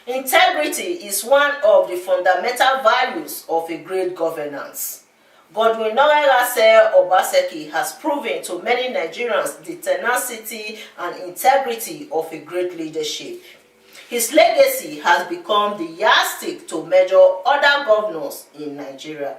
Integrity is one of the fundamental values of a great governance. Godwin Obaseki has proven to many Nigerians the tenacity and integrity of a great leadership. His legacy has become the yardstick to measure other governors in Nigeria.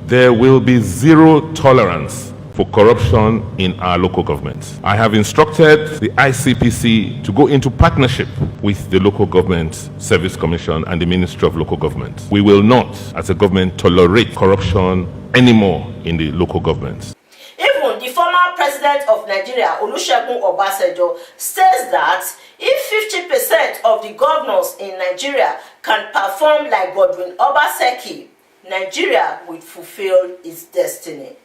There will be zero tolerance for corruption in our local governments. I have instructed the ICPC to go into partnership with the Local Government Service Commission and the Ministry of Local Government. We will not, as a government, tolerate corruption anymore in the local governments. Even the former president of Nigeria, Olusegun Obasanjo, says that if 50% of the governors in Nigeria can perform like Godwin Obaseki, Nigeria will fulfill its destiny.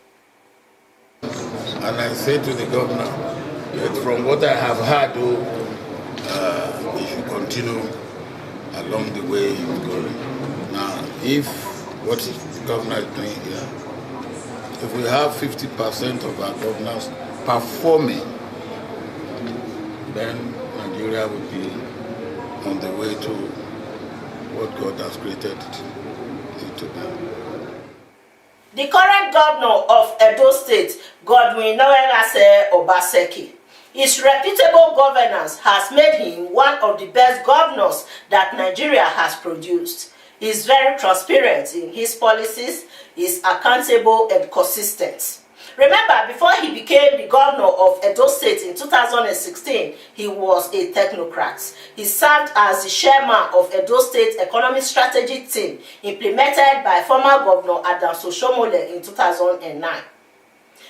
And I say to the governor that from what I have heard, he should continue along the way he's going. Now, if what the governor is doing here, if we have 50% of our governors performing, then Nigeria will be on the way to what God has created it to be. The current governor of Edo State, Godwin Obaseki, his reputable governance has made him one of the best governors that Nigeria has produced. He is very transparent in his policies, is accountable and consistent. Remember, before he became the governor of Edo State in 2016, he was a technocrat. He served as the chairman of Edo State Economic Strategy Team, implemented by former Governor Adams Oshiomhole in 2009.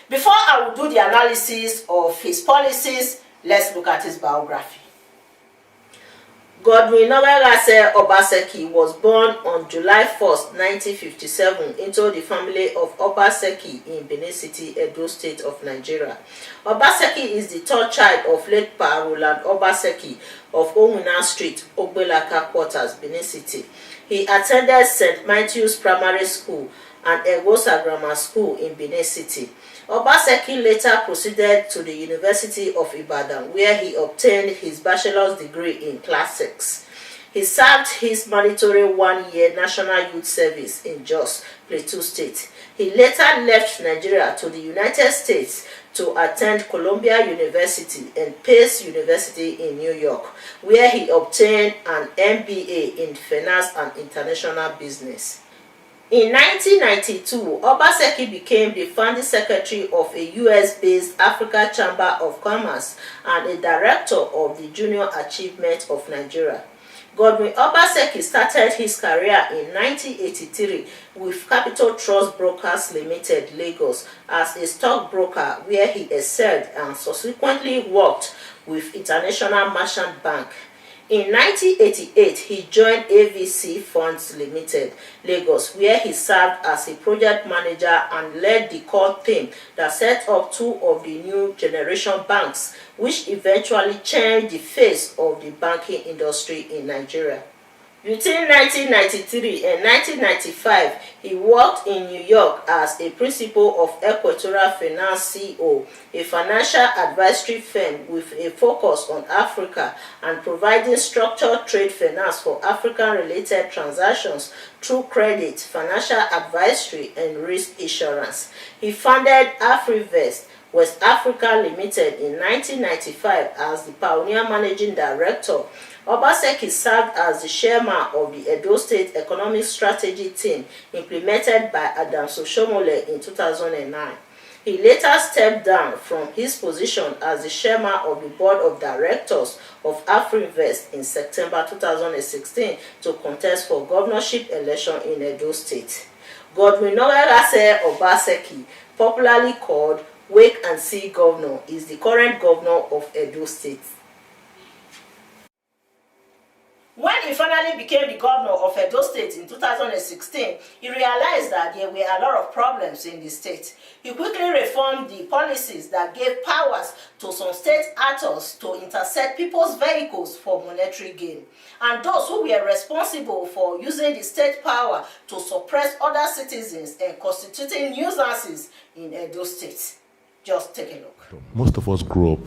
Before I will do the analysis of his policies, let's look at his biography. Godwin Obaseki was born on July 1st, 1957 into the family of Obaseki in Benin City, Edo State of Nigeria. Obaseki is the third child of late Pa Roland Obaseki of Omuna Street, Ogbelaka Quarters, Benin City. He attended St. Matthew's Primary School and Egosa Grammar School in Benin City. Obaseki later proceeded to the University of Ibadan, where he obtained his bachelor's degree in classics. He served his mandatory one-year National Youth Service in Jos, Plateau State. He later left Nigeria to the United States to attend Columbia University and Pace University in New York, where he obtained an MBA in Finance and International Business. In 1992, Obaseki became the founding secretary of a US-based Africa Chamber of Commerce and a director of the Junior Achievement of Nigeria. Godwin Obaseki started his career in 1983 with Capital Trust Brokers Limited, Lagos, as a stockbroker, where he excelled and subsequently worked with International Merchant Bank. In 1988, he joined AVC Funds Limited, Lagos, where he served as a project manager and led the core team that set up two of the new generation banks, which eventually changed the face of the banking industry in Nigeria. Between 1993 and 1995, he worked in New York as a principal of Equatorial Finance Co., a financial advisory firm with a focus on Africa and providing structured trade finance for African-related transactions through credit, financial advisory, and risk insurance. He founded AfriVest West Africa Limited in 1995 as the pioneer managing director. Obaseki served as the chairman of the Edo State Economic Strategy Team, implemented by Adams Oshiomhole in 2009. He later stepped down from his position as the chairman of the board of directors of AfriVest in September 2016 to contest for governorship election in Edo State. Godwin Obaseki, popularly called Wait and See Governor, is the current governor of Edo State. When he finally became the governor of Edo State in 2016, he realized that there were a lot of problems in the state. He quickly reformed the policies that gave powers to some state actors to intercept people's vehicles for monetary gain, and those who were responsible for using the state power to suppress other citizens and constituting nuisances in Edo State. Just take a look. Most of us grew up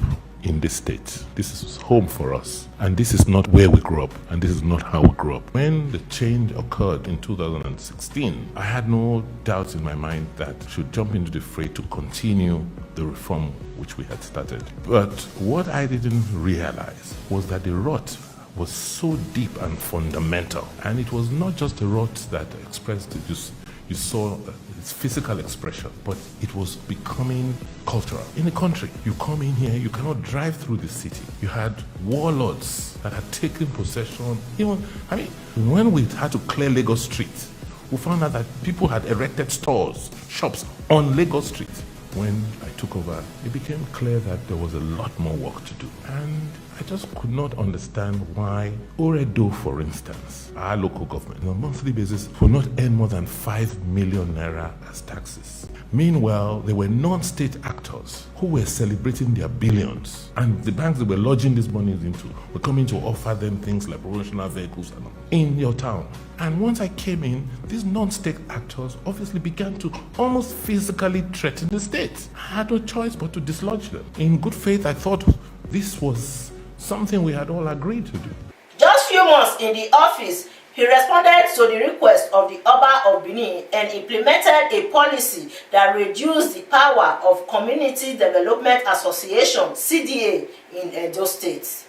in this state. This is home for us. And this is not where we grew up. And this is not how we grew up. When the change occurred in 2016, I had no doubts in my mind that I should jump into the fray to continue the reform which we had started. But what I didn't realize was that the rot was so deep and fundamental. And it was not just a rot that expressed just you saw its physical expression, but it was becoming cultural. In the country, you come in here, you cannot drive through the city. You had warlords that had taken possession. When we had to clear Lagos Street, we found out that people had erected stores, shops on Lagos Street. When I took over, it became clear that there was a lot more work to do. And I just could not understand why Oredo, for instance, our local government, on a monthly basis, will not earn more than 5 million naira as taxes. Meanwhile, there were non-state actors who were celebrating their billions. And the banks that were lodging these monies into were coming to offer them things like promotional vehicles and all in your town. And once I came in, these non-state actors obviously began to almost physically threaten the state. I had no choice but to dislodge them. In good faith, I thought this was something we had all agreed to do. Just few months in the office, he responded to the request of the Oba of Benin and implemented a policy that reduced the power of Community Development Association, CDA, in Edo State.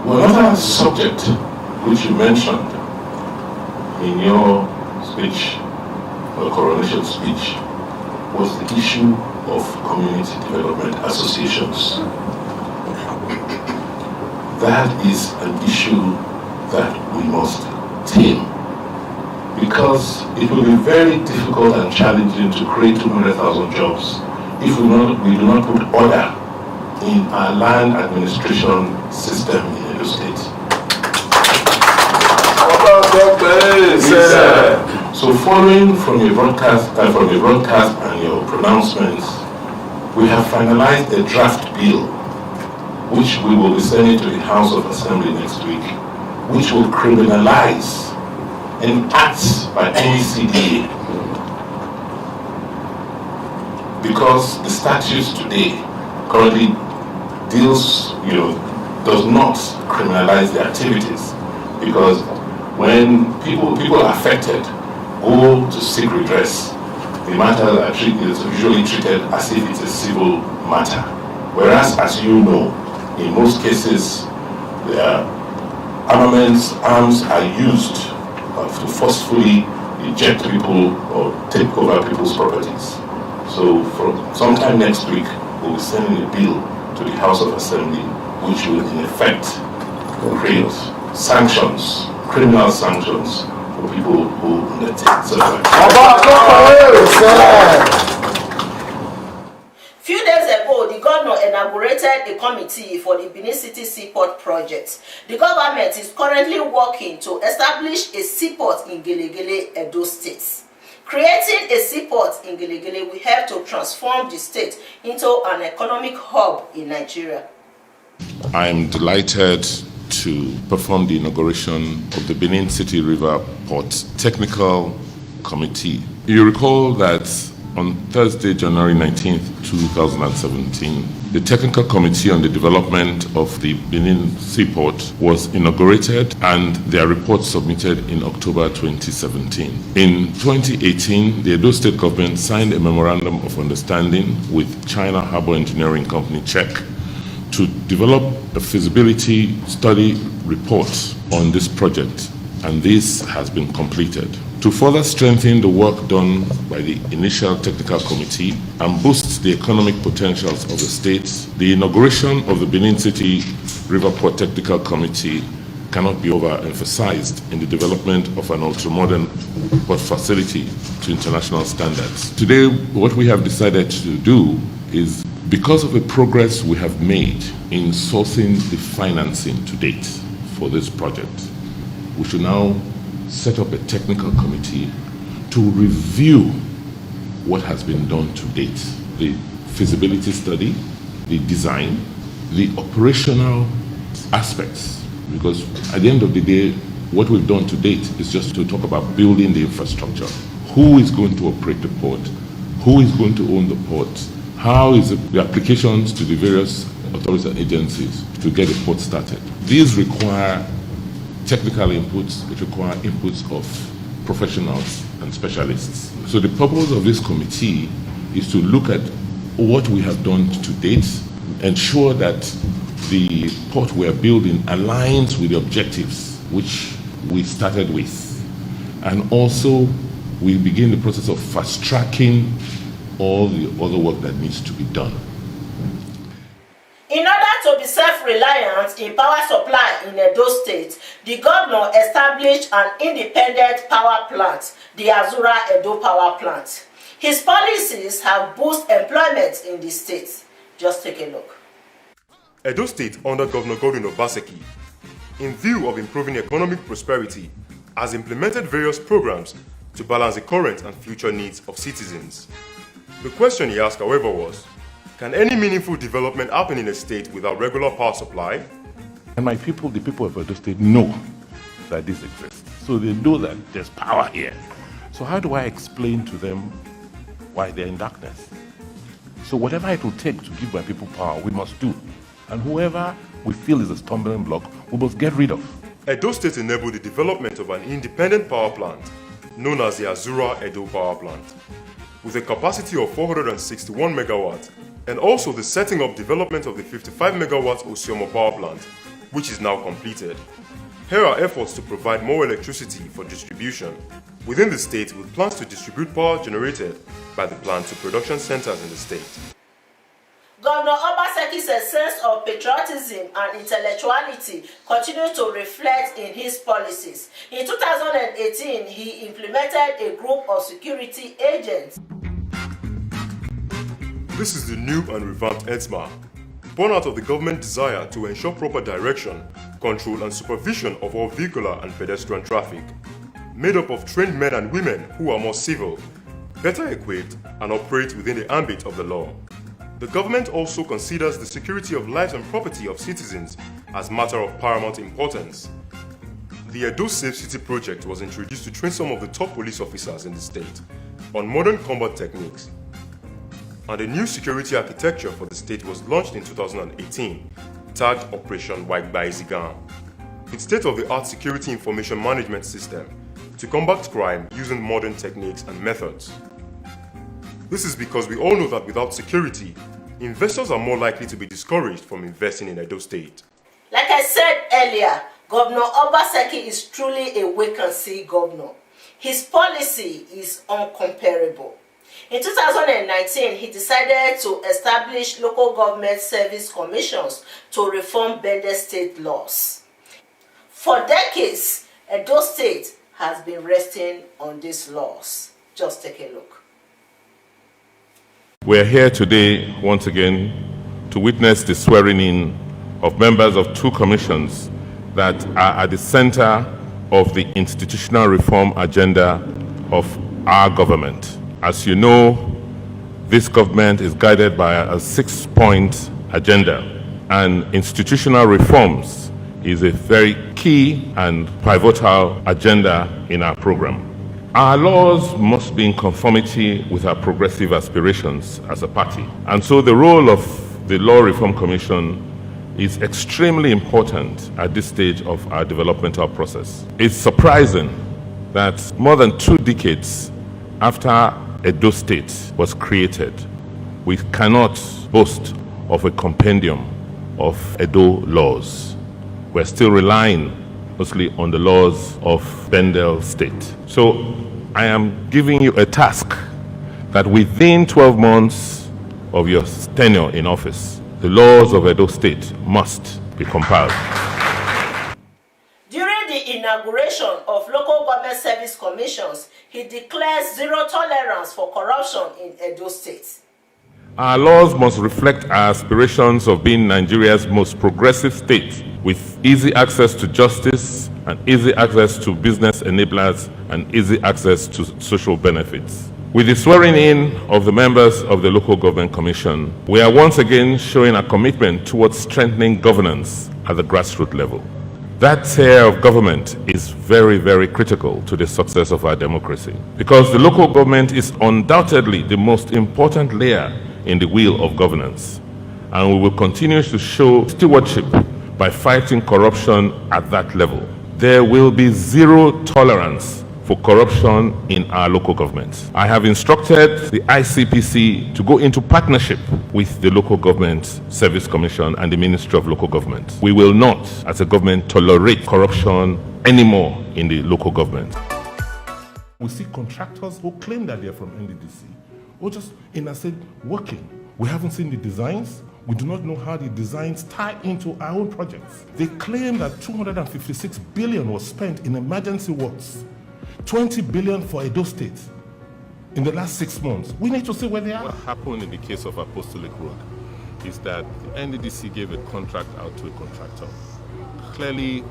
Another subject which you mentioned in your speech, or coronation speech, was the issue of community development associations. That is an issue that we must tame, because it will be very difficult and challenging to create 200,000 jobs if we do not put order in our land administration system in Edo State. So following from your broadcast and your pronouncements, we have finalized a draft bill which we will be sending to the House of Assembly next week, which will criminalize any acts by any CDA. Because the statutes today currently does not criminalize the activities. Because when people affected go to seek redress, the matter is usually treated as if it's a civil matter. Whereas, as you know, in most cases, arms are used to forcefully eject people or take over people's properties. So from sometime next week, we'll be sending a bill to the House of Assembly, which will in effect create sanctions, criminal sanctions for people who undertake such actions. Few days ago, the governor inaugurated a committee for the Benin City Seaport project. The government is currently working to establish a seaport in Gelegele, Edo State. Creating a seaport in Gelegele will help to transform the state into an economic hub in Nigeria. I am delighted to perform the inauguration of the Benin City River Port Technical Committee. You recall that on Thursday, January 19th, 2017, the Technical Committee on the Development of the Benin Seaport was inaugurated and their report submitted in October 2017. In 2018, the Edo State government signed a memorandum of understanding with China Harbour Engineering Company, CHEC, to develop a feasibility study report on this project, and this has been completed. To further strengthen the work done by the initial technical committee and boost the economic potentials of the state, the inauguration of the Benin City River Port Technical Committee cannot be overemphasized in the development of an ultra-modern port facility to international standards. Today, what we have decided to do is Because of the progress we have made in sourcing the financing to date for this project, we should now set up a technical committee to review what has been done to date, the feasibility study, the design, the operational aspects, because at the end of the day, what we've done to date is just to talk about building the infrastructure. Who is going to operate the port? Who is going to own the port? How is the applications to the various authorities and agencies to get the port started? These require technical inputs, which require inputs of professionals and specialists. So the purpose of this committee is to look at what we have done to date, ensure that the port we are building aligns with the objectives which we started with. And also, we begin the process of fast-tracking all the other work that needs to be done. In order to be self-reliant in power supply in Edo State, the governor established an independent power plant, the Azura Edo Power Plant. His policies have boosted employment in the state. Just take a look. Edo State, under Governor Obaseki, in view of improving economic prosperity, has implemented various programs to balance the current and future needs of citizens. The question he asked, however, was, can any meaningful development happen in a state without regular power supply? And my people, the people of Edo State, know that this exists. So they know that there's power here. So how do I explain to them why they're in darkness? So whatever it will take to give my people power, we must do. And whoever we feel is a stumbling block, we must get rid of. Edo State enabled the development of an independent power plant known as the Azura Edo Power Plant, with a capacity of 461 megawatts, and also the setting up development of the 55 megawatts Osiomo power plant, which is now completed. Here are efforts to provide more electricity for distribution within the state, with plans to distribute power generated by the plant to production centers in the state. Governor Obaseki's sense of patriotism and intellectuality continue to reflect in his policies. In 2018, he implemented a group of security agents. This is the new and revamped ENSMA, born out of the government desire to ensure proper direction, control and supervision of all vehicular and pedestrian traffic, made up of trained men and women who are more civil, better equipped and operate within the ambit of the law. The government also considers the security of lives and property of citizens as matter of paramount importance. The Edo Safe City project was introduced to train some of the top police officers in the state on modern combat techniques, and a new security architecture for the state was launched in 2018, tagged Operation White by Zigan, with state-of-the-art security information management system to combat crime using modern techniques and methods. This is because we all know that without security, investors are more likely to be discouraged from investing in Edo State. Like I said earlier, Governor Obaseki is truly a wait-and-see governor. His policy is uncomparable. In 2019, he decided to establish local government service commissions to reform Bende state laws. For decades, Edo State has been resting on these laws. Just take a look. We're here today, once again, to witness the swearing in of members of two commissions that are at the center of the institutional reform agenda of our government. As you know, this government is guided by a 6-point agenda, and institutional reforms is a very key and pivotal agenda in our program. Our laws must be in conformity with our progressive aspirations as a party. And so the role of the Law Reform Commission is extremely important at this stage of our developmental process. It's surprising that more than 2 decades after Edo State was created, we cannot boast of a compendium of Edo laws. We're still relying mostly on the laws of Bendel State. So I am giving you a task that within 12 months of your tenure in office, the laws of Edo State must be compiled. During the inauguration of local government service commissions, he declares zero tolerance for corruption in Edo State. Our laws must reflect our aspirations of being Nigeria's most progressive state, with easy access to justice and easy access to business enablers and easy access to social benefits. With the swearing in of the members of the Local Government Commission, we are once again showing a commitment towards strengthening governance at the grassroots level. That tier of government is very, very critical to the success of our democracy, because the local government is undoubtedly the most important layer in the wheel of governance, and we will continue to show stewardship by fighting corruption at that level. There will be zero tolerance for corruption in our local governments. I have instructed the ICPC to go into partnership with the Local Government Service Commission and the Ministry of Local Government. We will not, as a government, tolerate corruption anymore in the local government. We see contractors who claim that they're from NDDC, or just in a sense working. We haven't seen the designs. We do not know how the designs tie into our own projects. They claim that 256 billion was spent in emergency works, 20 billion for Edo State in the last 6 months. We need to see where they are. What happened in the case of Apostolic Road is that the NDDC gave a contract out to a contractor, clearly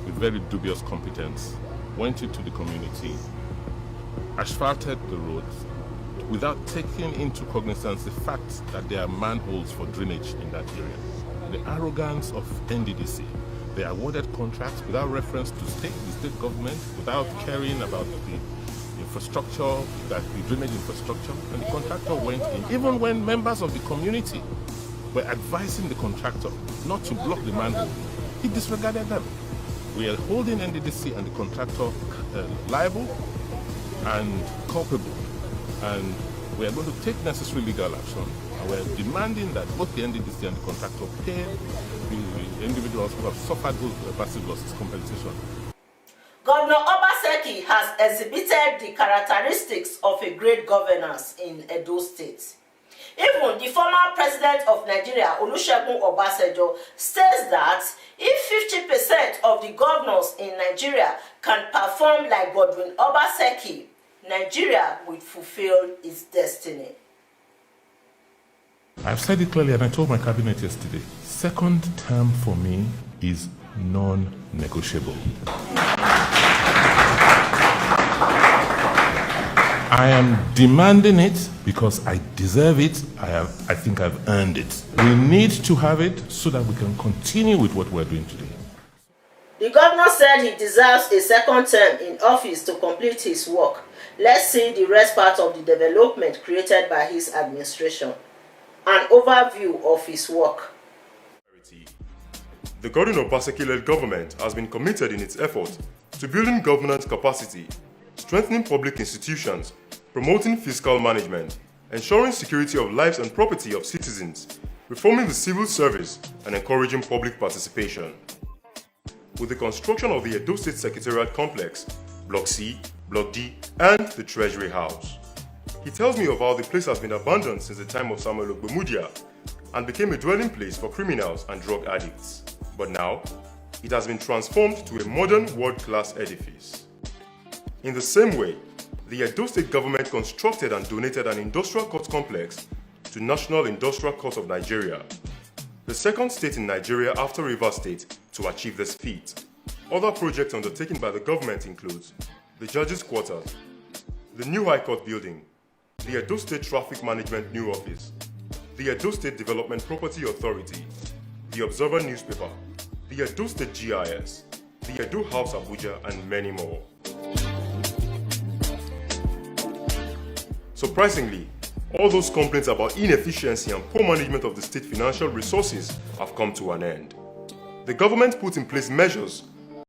with very dubious competence, went into the community, asphalted the roads without taking into cognizance the fact that there are manholes for drainage in that area. The arrogance of NDDC. They awarded contracts without reference to the state government, without caring about the infrastructure, the drainage infrastructure, and the contractor went in. Even when members of the community were advising the contractor not to block the manhole, he disregarded them. We are holding NDDC and the contractor liable and culpable, and we are going to take necessary legal action. And we are demanding that both the NDDC and the contractor pay the individuals who have suffered those massive losses compensation. Governor Obaseki has exhibited the characteristics of a great governance in Edo State. Even the former president of Nigeria, Olusegun Obasanjo, says that if 50% of the governors in Nigeria can perform like Godwin Obaseki, Nigeria will fulfill its destiny. I've said it clearly, and I told my cabinet yesterday, second term for me is non-negotiable. I am demanding it because I deserve it. I think I've earned it. We need to have it so that we can continue with what we're doing today. The governor said he deserves a second term in office to complete his work. Let's see the rest part of the development created by his administration. An overview of his work. The Godwin Obaseki-led government has been committed in its effort to building governance capacity, strengthening public institutions, promoting fiscal management, ensuring security of lives and property of citizens, reforming the civil service, and encouraging public participation. With the construction of the Edo State Secretariat Complex, Block C, Block D, and the Treasury House. He tells me of how the place has been abandoned since the time of Samuel Ogbemudia and became a dwelling place for criminals and drug addicts. But now, it has been transformed to a modern world-class edifice. In the same way, the Edo State government constructed and donated an industrial court complex to National Industrial Court of Nigeria, the second state in Nigeria after Rivers State to achieve this feat. Other projects undertaken by the government include the Judges' Quarters, the new High Court building, the Edo State Traffic Management New Office, the Edo State Development Property Authority, the Observer newspaper, the Edo State GIS, the Edo House Abuja, and many more. Surprisingly, all those complaints about inefficiency and poor management of the state financial resources have come to an end. The government put in place measures